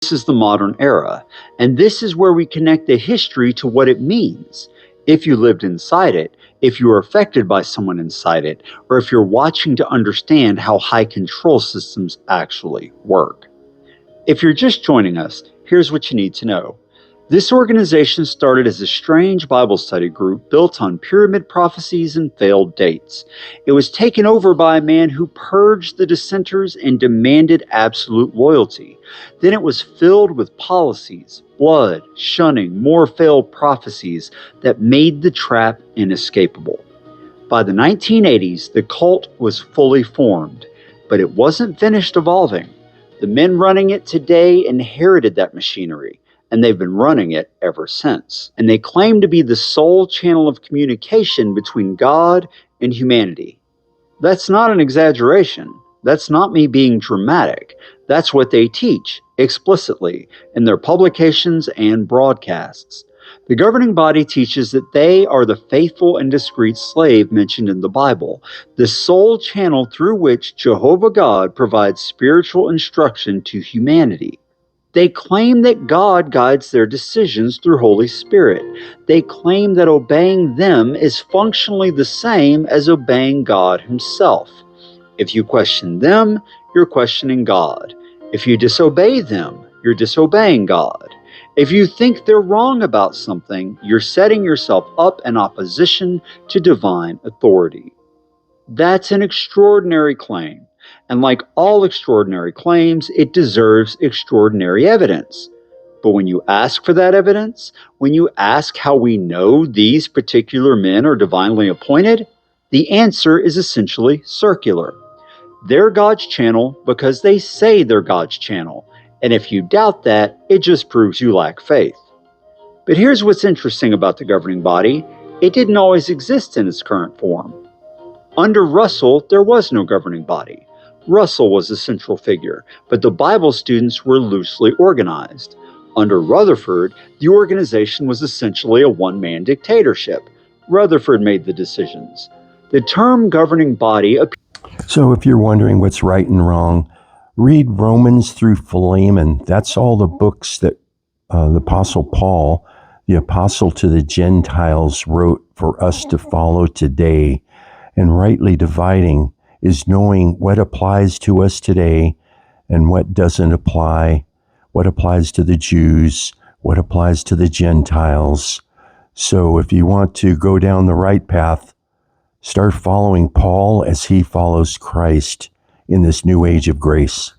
This is the modern era, and this is where we connect the history to what it means. If you lived inside it, if you were affected by someone inside it, or if you're watching to understand how high control systems actually work. If you're just joining us, here's what you need to know. This organization started as a strange Bible study group built on pyramid prophecies and failed dates. It was taken over by a man who purged the dissenters and demanded absolute loyalty. Then it was filled with policies, blood, shunning, more failed prophecies that made the trap inescapable. By the 1980s, the cult was fully formed, but it wasn't finished evolving. The men running it today inherited that machinery, and they've been running it ever since. And they claim to be the sole channel of communication between God and humanity. That's not an exaggeration. That's not me being dramatic. That's what they teach explicitly in their publications and broadcasts. The governing body teaches that they are the faithful and discreet slave mentioned in the Bible, the sole channel through which Jehovah God provides spiritual instruction to humanity. They claim that God guides their decisions through Holy Spirit. They claim that obeying them is functionally the same as obeying God Himself. If you question them, you're questioning God. If you disobey them, you're disobeying God. If you think they're wrong about something, you're setting yourself up in opposition to divine authority. That's an extraordinary claim. And like all extraordinary claims, it deserves extraordinary evidence. But when you ask for that evidence, when you ask how we know these particular men are divinely appointed, the answer is essentially circular. They're God's channel because they say they're God's channel. And if you doubt that, it just proves you lack faith. But here's what's interesting about the governing body. It didn't always exist in its current form. Under Russell, there was no governing body. Russell was the central figure, but the Bible students were loosely organized. Under Rutherford, the organization was essentially a one-man dictatorship. Rutherford made the decisions. The term governing body appears. So if you're wondering what's right and wrong, read Romans through Philemon. That's all the books that the Apostle Paul, the apostle to the Gentiles, wrote for us to follow today. And rightly dividing is knowing what applies to us today and what doesn't apply, what applies to the Jews, what applies to the Gentiles. So if you want to go down the right path, start following Paul as he follows Christ in this new age of grace.